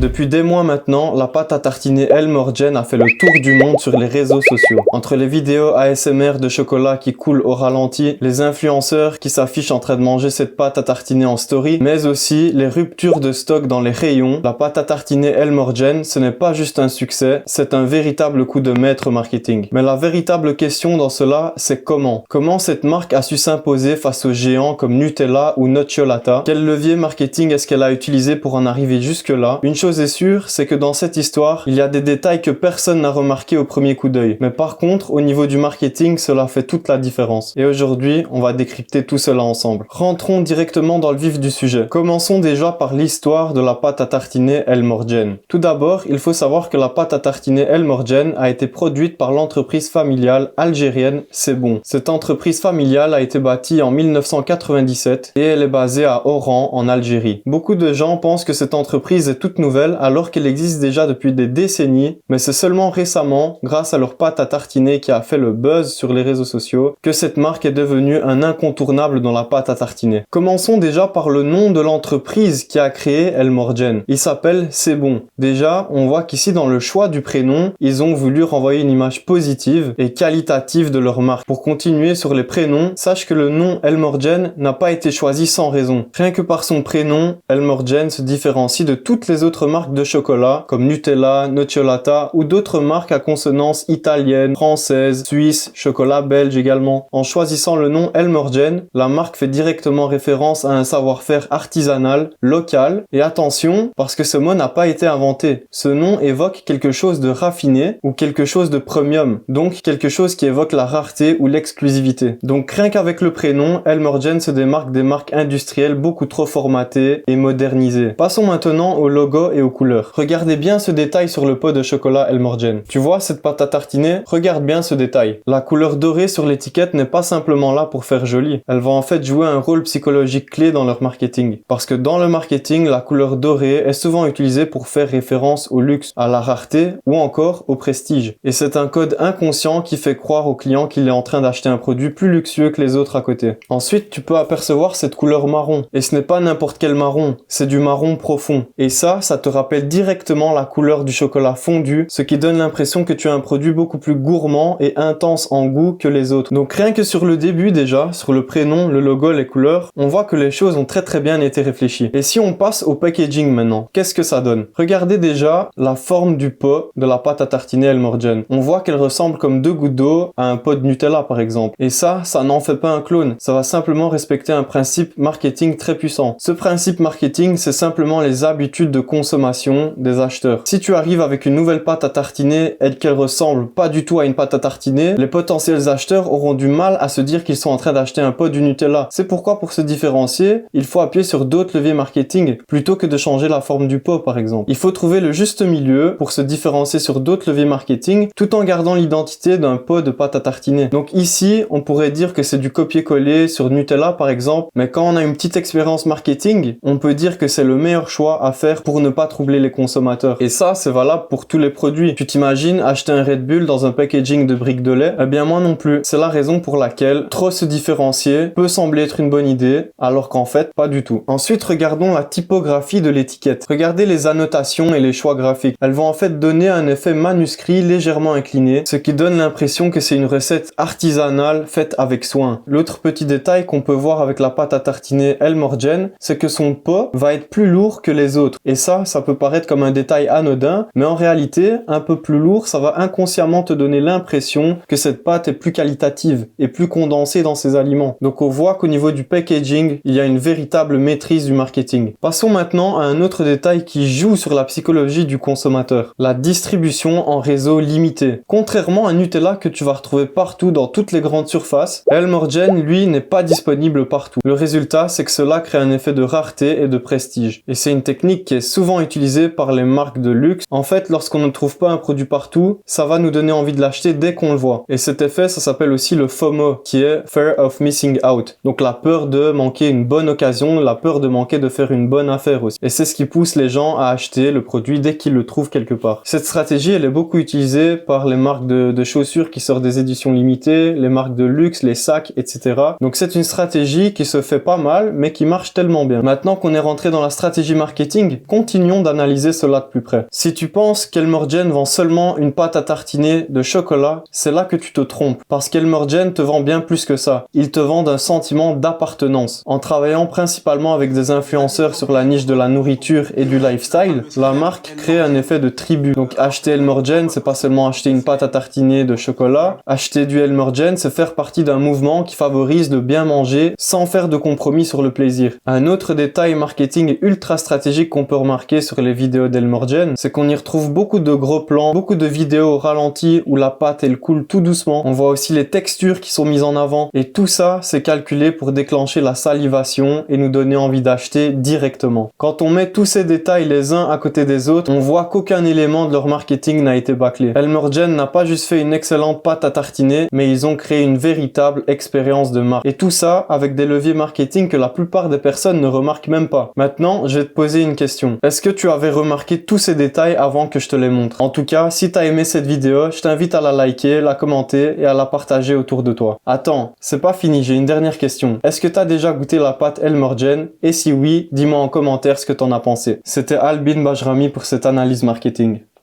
Depuis des mois maintenant, la pâte à tartiner Elmorgen a fait le tour du monde sur les réseaux sociaux. Entre les vidéos ASMR de chocolat qui coulent au ralenti, les influenceurs qui s'affichent en train de manger cette pâte à tartiner en story, mais aussi les ruptures de stock dans les rayons, la pâte à tartiner Elmorgen, ce n'est pas juste un succès, c'est un véritable coup de maître marketing. Mais la véritable question dans cela, c'est comment? Comment cette marque a su s'imposer face aux géants comme Nutella ou Nocciolata? Quel levier marketing est-ce qu'elle a utilisé pour en arriver jusque-là? Une chose est sûre, c'est que dans cette histoire, il y a des détails que personne n'a remarqué au premier coup d'œil. Mais par contre, au niveau du marketing, cela fait toute la différence. Et aujourd'hui, on va décrypter tout cela ensemble. Rentrons directement dans le vif du sujet. Commençons déjà par l'histoire de la pâte à tartiner Elmorgen. Tout d'abord, il faut savoir que la pâte à tartiner Elmorgen a été produite par l'entreprise familiale algérienne C'est Bon. Cette entreprise familiale a été bâtie en 1997 et elle est basée à Oran, en Algérie. Beaucoup de gens pensent que cette entreprise est toute nouvelle alors qu'elle existe déjà depuis des décennies, mais c'est seulement récemment, grâce à leur pâte à tartiner qui a fait le buzz sur les réseaux sociaux, que cette marque est devenue un incontournable dans la pâte à tartiner. Commençons déjà par le nom de l'entreprise qui a créé Elmorgen. Il s'appelle C'est Bon. Déjà, on voit qu'ici dans le choix du prénom, ils ont voulu renvoyer une image positive et qualitative de leur marque. Pour continuer sur les prénoms, sache que le nom Elmorgen n'a pas été choisi sans raison. Rien que par son prénom, Elmorgen se différencie de toutes les autres marques de chocolat comme Nutella, Nocciolata ou d'autres marques à consonance italienne, française, suisse, chocolat belge également. En choisissant le nom Elmorgen, la marque fait directement référence à un savoir-faire artisanal, local, et attention, parce que ce mot n'a pas été inventé. Ce nom évoque quelque chose de raffiné ou quelque chose de premium, donc quelque chose qui évoque la rareté ou l'exclusivité. Donc rien qu'avec le prénom, Elmorgen se démarque des marques industrielles beaucoup trop formatées et modernisées. Passons maintenant au logo et aux couleurs. Regardez bien ce détail sur le pot de chocolat Elmorgen. Tu vois cette pâte à tartiner? Regarde bien ce détail. La couleur dorée sur l'étiquette n'est pas simplement là pour faire joli. Elle va en fait jouer un rôle psychologique clé dans leur marketing. Parce que dans le marketing, la couleur dorée est souvent utilisée pour faire référence au luxe, à la rareté ou encore au prestige. Et c'est un code inconscient qui fait croire au client qu'il est en train d'acheter un produit plus luxueux que les autres à côté. Ensuite, tu peux apercevoir cette couleur marron. Et ce n'est pas n'importe quel marron, c'est du marron profond. Et ça te rappelle directement la couleur du chocolat fondu, ce qui donne l'impression que tu as un produit beaucoup plus gourmand et intense en goût que les autres. Donc rien que sur le début déjà, sur le prénom, le logo, les couleurs, on voit que les choses ont très bien été réfléchies. Et si on passe au packaging maintenant, qu'est-ce que ça donne? Regardez déjà la forme du pot de la pâte à tartiner Elmorgen. On voit qu'elle ressemble comme deux gouttes d'eau à un pot de Nutella par exemple. Et ça n'en fait pas un clone. Ça va simplement respecter un principe marketing très puissant. Ce principe marketing, c'est simplement les habitudes de consommation des acheteurs. Si tu arrives avec une nouvelle pâte à tartiner et qu'elle ressemble pas du tout à une pâte à tartiner, les potentiels acheteurs auront du mal à se dire qu'ils sont en train d'acheter un pot du Nutella. C'est pourquoi pour se différencier, il faut appuyer sur d'autres leviers marketing plutôt que de changer la forme du pot par exemple. Il faut trouver le juste milieu pour se différencier sur d'autres leviers marketing tout en gardant l'identité d'un pot de pâte à tartiner. Donc ici, on pourrait dire que c'est du copier-coller sur Nutella par exemple, mais quand on a une petite expérience marketing, on peut dire que c'est le meilleur choix à faire pour ne pas troubler les consommateurs. Et ça, c'est valable pour tous les produits. Tu t'imagines acheter un Red Bull dans un packaging de briques de lait? Eh bien moi non plus. C'est la raison pour laquelle trop se différencier peut sembler être une bonne idée, alors qu'en fait, pas du tout. Ensuite, regardons la typographie de l'étiquette. Regardez les annotations et les choix graphiques. Elles vont en fait donner un effet manuscrit légèrement incliné, ce qui donne l'impression que c'est une recette artisanale faite avec soin. L'autre petit détail qu'on peut voir avec la pâte à tartiner Elmorgen, c'est que son pot va être plus lourd que les autres. Et ça peut paraître comme un détail anodin, mais en réalité, un peu plus lourd, ça va inconsciemment te donner l'impression que cette pâte est plus qualitative et plus condensée dans ses aliments. Donc on voit qu'au niveau du packaging, il y a une véritable maîtrise du marketing. Passons maintenant à un autre détail qui joue sur la psychologie du consommateur. La distribution en réseau limité. Contrairement à Nutella que tu vas retrouver partout dans toutes les grandes surfaces, Elmorgen, lui, n'est pas disponible partout. Le résultat, c'est que cela crée un effet de rareté et de prestige. Et c'est une technique qui est souvent utilisée par les marques de luxe. En fait, lorsqu'on ne trouve pas un produit partout, ça va nous donner envie de l'acheter dès qu'on le voit. Et cet effet, ça s'appelle aussi le FOMO, qui est Fear of Missing Out. Donc la peur de manquer une bonne occasion, la peur de manquer de faire une bonne affaire aussi. Et c'est ce qui pousse les gens à acheter le produit dès qu'ils le trouvent quelque part. Cette stratégie, elle est beaucoup utilisée par les marques de chaussures qui sortent des éditions limitées, les marques de luxe, les sacs, etc. Donc c'est une stratégie qui se fait pas mal, mais qui marche tellement bien. Maintenant qu'on est rentré dans la stratégie marketing, continuons essayons d'analyser cela de plus près. Si tu penses qu'Elmergen vend seulement une pâte à tartiner de chocolat, c'est là que tu te trompes, parce qu'Elmergen te vend bien plus que ça. Il te vend un sentiment d'appartenance. En travaillant principalement avec des influenceurs sur la niche de la nourriture et du lifestyle, la marque crée un effet de tribu. Donc acheter Elmergen, c'est pas seulement acheter une pâte à tartiner de chocolat. Acheter du Elmergen, c'est faire partie d'un mouvement qui favorise le bien manger sans faire de compromis sur le plaisir. Un autre détail marketing ultra stratégique qu'on peut remarquer sur les vidéos d'Elmergen, c'est qu'on y retrouve beaucoup de gros plans, beaucoup de vidéos au ralenti où la pâte elle coule tout doucement. On voit aussi les textures qui sont mises en avant et tout ça c'est calculé pour déclencher la salivation et nous donner envie d'acheter directement. Quand on met tous ces détails les uns à côté des autres, on voit qu'aucun élément de leur marketing n'a été bâclé. Elmergen n'a pas juste fait une excellente pâte à tartiner, mais ils ont créé une véritable expérience de marque. Et tout ça avec des leviers marketing que la plupart des personnes ne remarquent même pas. Maintenant, je vais te poser une question. Est-ce que tu avais remarqué tous ces détails avant que je te les montre? En tout cas, si t'as aimé cette vidéo, je t'invite à la liker, la commenter et à la partager autour de toi. Attends, c'est pas fini, j'ai une dernière question. Est-ce que t'as déjà goûté la pâte Elmergen? Et si oui, dis-moi en commentaire ce que t'en as pensé. C'était Albin Bajrami pour cette analyse marketing.